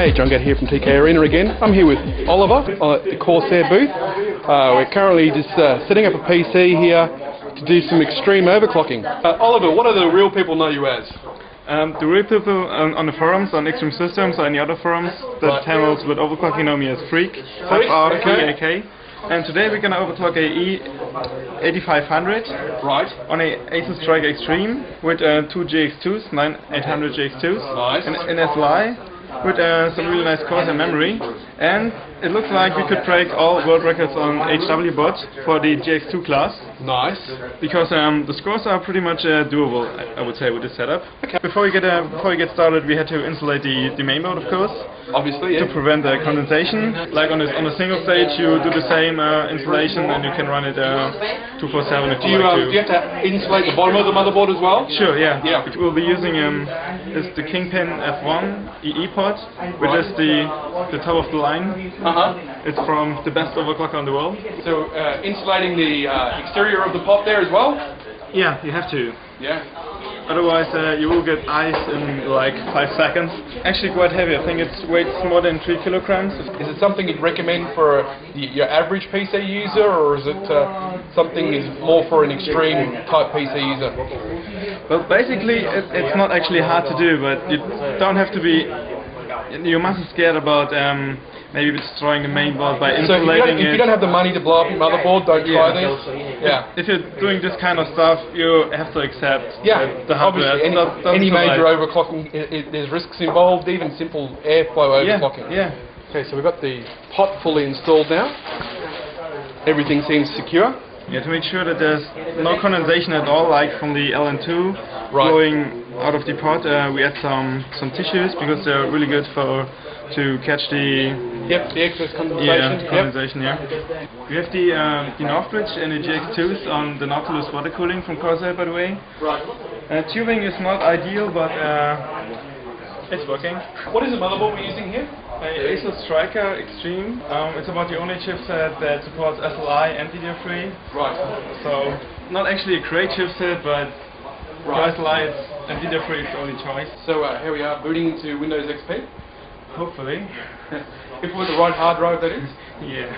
Hey, John Gatt here from TK Arena again. I'm here with Oliver at the Corsair booth. We're currently just setting up a PC here to do some extreme overclocking. Oliver, what do the real people know you as? The real people on the forums, on Extreme Systems or any other forums that handles with overclocking know me as Freak, F-R-E-A-K. And today we're going to overclock a E8500 on a Asus Strike Extreme with two GX2s, 9800 GX2s, Nice. and an SLI with some really nice Corsair memory. And it looks like we could break all world records on HWbot for the GX2 class. Nice. Because the scores are pretty much doable, I would say, with this setup. Okay. Before we get started, we had to insulate the main board, of course. Obviously, yeah. To prevent the condensation. Like on a single stage, you do the same insulation, and you can run it 247 if you like to. Do you have to insulate the bottom of the motherboard as well? Sure, yeah. Yeah. We'll be using is the Kingpin F1 EE pod, which is the top of the line. It's from the best overclocker in the world. So insulating the exterior of the pot there as well? Yeah, you have to. Yeah. Otherwise, you will get ice in like 5 seconds. Actually, quite heavy. I think it weighs more than 3 kilograms. Is it something you'd recommend for your average PC user, or is it something is more for an extreme type PC user? Well, basically, it's not actually hard to do, but you don't have to be. You mustn't be scared about maybe destroying the main board by insulating it. If you don't have the money to blow up your motherboard, don't try this. Yeah. If you're doing this kind of stuff, you have to accept the hardware. Obviously, any major overclocking, there's risks involved, even simple airflow overclocking. Yeah. Okay, so we've got the pot fully installed now. Everything seems secure. Yeah, to make sure that there's no condensation at all, like from the LN2 flowing out of the pot, we add some tissues because they're really good to catch the excess condensation. Condensation. Yeah. We have the North Bridge and the GX2s on the Nautilus water cooling from Corsair, by the way. Tubing is not ideal, but it's working. What is the motherboard we're using here? Asus Striker Extreme. It's about the only chipset that supports SLI and DDR3. Right. So not actually a great chipset, but for SLI and DDR3 is the only choice. So here we are, booting into Windows XP. Hopefully. If with the right hard drive, that is. Yeah.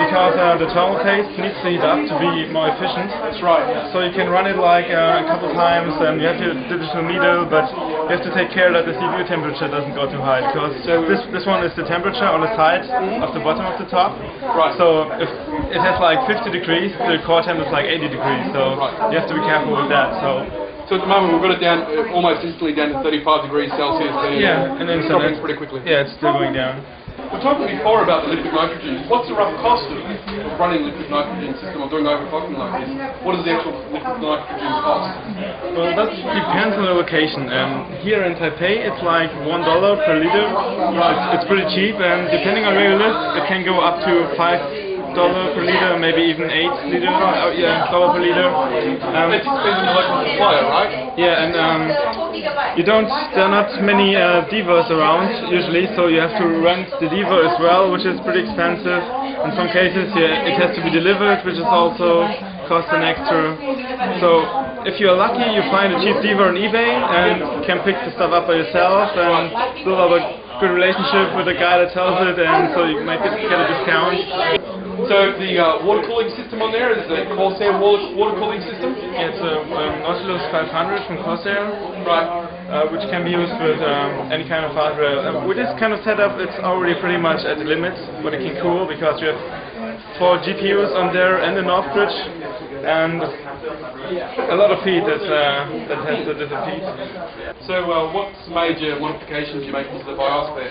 Because the thermal paste needs to heat up to be more efficient. That's right. Yeah. So you can run it like a couple times, and you have your digital meter, but you have to take care that the CPU temperature doesn't go too high, because this one is the temperature on the side of the bottom of the top. Right. So if it has like 50 degrees, the core temp is like 80 degrees. So you have to be careful with that. So at the moment we've got it down almost instantly down to 35 degrees Celsius. And then it's dropping pretty quickly. Yeah, it's still going down. We talked before about the liquid nitrogen. What's the rough cost of running liquid nitrogen system or doing overclocking like this? What does the actual liquid nitrogen cost? Well, that depends on the location. Here in Taipei, it's like $1 per liter. It's pretty cheap, and depending on where you live, it can go up to $5 per liter, maybe even $8 per liter. It depends on the local supplier, right? Yeah, and there are not many divas around usually, so you have to rent the diva as well, which is pretty expensive. In some cases, it has to be delivered, which is also cost an extra. So if you're lucky, you find a cheap diva on eBay and can pick the stuff up by yourself and build up a good relationship with the guy that sells it, and so you might get a discount. So the water cooling system on there is a Corsair water cooling system? Yeah, it's a Nautilus 500 from Corsair, which can be used with any kind of hardware. With this kind of setup, it's already pretty much at the limit what it can cool, because you have 4 GPUs on there and the North Bridge, and a lot of heat that has to dissipate. So what major modifications you make to the BIOS there?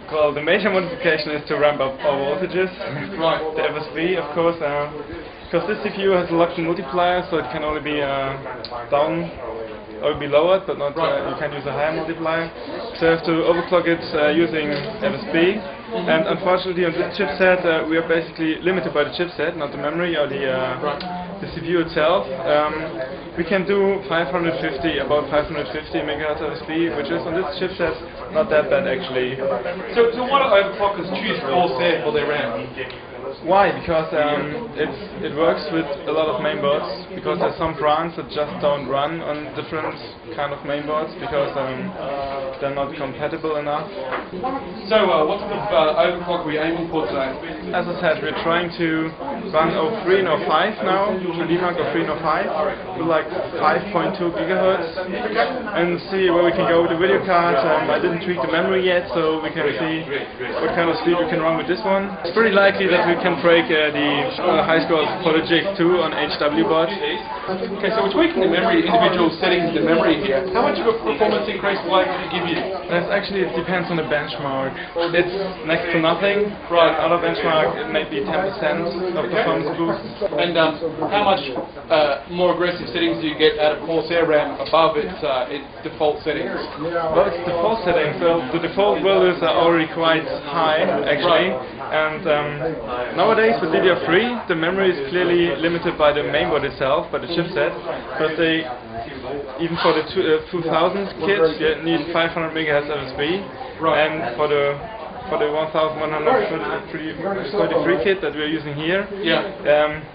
Well, the major modification is to ramp up our voltages. The FSB, of course, because this CPU has a locked-in multiplier, so it can only be down or be lowered, but not you can use a higher multiplier. So you have to overclock it using FSB. And unfortunately, on this chipset, we are basically limited by the chipset, not the memory or the CPU itself. We can do about 550 MHz FSB, which is on this chipset not that bad actually. So why do overclockers choose Corsair for their RAM? Why? Because it works with a lot of mainboards, because there's some brands that just don't run on different kind of mainboards because they're not compatible enough. So what type of overclock are we aiming for today? As I said, we're trying to run 03 and 05 now, and debug 03 and 05 with like 5.2 gigahertz, and see where we can go with the video card. I didn't tweak the memory yet, so we can see what kind of speed we can run with this one. It's pretty likely that we can break the high scores for the GX2 on HW bot. Okay, so we're tweaking the memory, individual settings in the memory here. How much of a performance increase will it actually give you? It depends on the benchmark. It's next to nothing. Right. Other benchmark, it may be 10% of performance boost. And how much more aggressive settings do you get out of Corsair RAM above its default settings? Well, it's default settings, so the default values are already quite high, actually. And nowadays with DDR3, the memory is clearly limited by the mainboard itself, by the chipset, because they, even for the 2000s kits, you need 500 MHz FSB, and for the 1133 kit that we're using here, you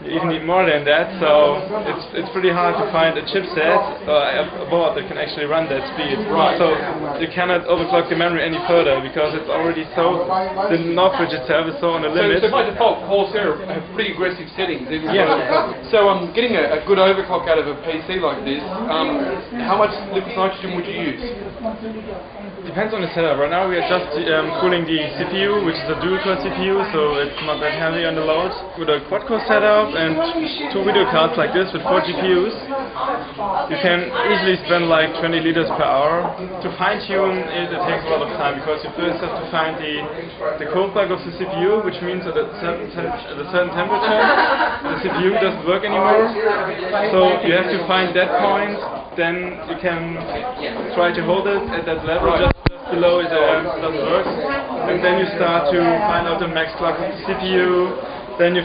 even need more than that. So it's pretty hard to find a chipset a board that can actually run that speed. So you cannot overclock the memory any further because it's already so, the knob bridge itself is so on the limit. So by default, Corsair have pretty aggressive settings. So getting a good overclock out of a PC like this, how much liquid nitrogen would you use? Depends on the setup. Right now we are just cooling the CPU, which is a dual-core CPU, so it's not that heavy on the load. With a quad-core setup and 2 video cards like this with 4 GPUs, you can easily spend like 20 liters per hour. To fine-tune it takes a lot of time, because you first have to find the cold plug of the CPU, which means that at a certain temperature the CPU doesn't work anymore. So you have to find that point, then you can try to hold it at that level. Just below it doesn't work, and then you start to find out the max clock of the CPU. Then you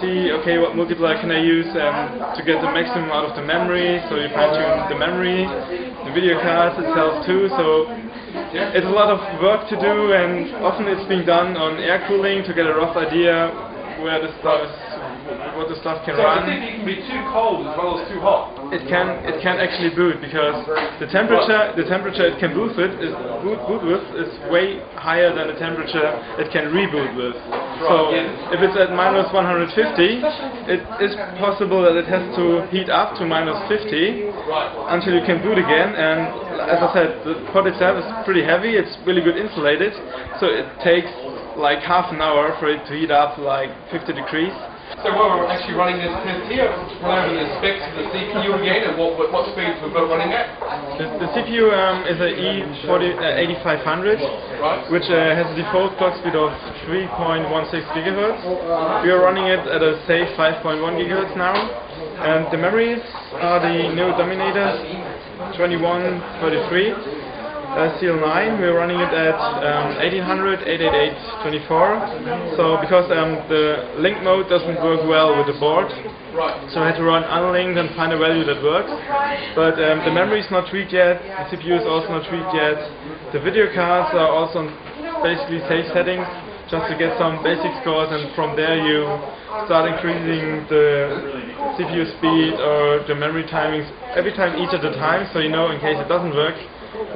see, okay, what multiplier can I use to get the maximum out of the memory? So you fine tune the memory, the video cards itself too. So it's a lot of work to do, and often it's being done on air cooling to get a rough idea where the stuff is, what the stuff can run. So it can be too cold as well as too hot. It can actually boot, because the temperature it can boot with is way higher than the temperature it can reboot with. So if it's at minus 150, it is possible that it has to heat up to minus 50 until you can boot again. And as I said, the pod itself is pretty heavy. It's really good insulated, so it takes like half an hour for it to heat up like 50 degrees. So while we're actually running this test here, run over the specs of the CPU again and what speeds we've got running at. The CPU is a E8500, which has a default clock speed of 3.16 gigahertz. We are running it at a safe 5.1 gigahertz now. And the memories are the new Dominators 2133. CL9, we're running it at 1800, 888, 24. So because the link mode doesn't work well with the board, so I had to run unlinked and find a value that works. But the memory is not tweaked yet, the CPU is also not tweaked yet. The video cards are also basically safe settings, just to get some basic scores, and from there you start increasing the CPU speed or the memory timings every time, each at a time, so you know in case it doesn't work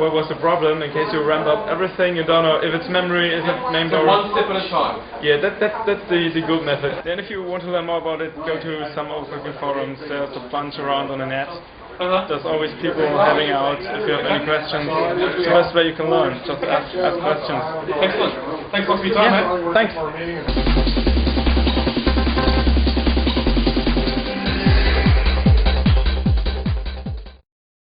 what was the problem, in case you ramp up everything, you don't know if it's memory, is it mainboard. So one step at a time. Yeah, that's the good method. Then if you want to learn more about it, go to some Overclocking forums. There's a bunch around on the net. There's always people having out. If you have any questions, it's the best way you can learn. Just ask questions. Excellent. Thanks a lot for your time, man. Thanks.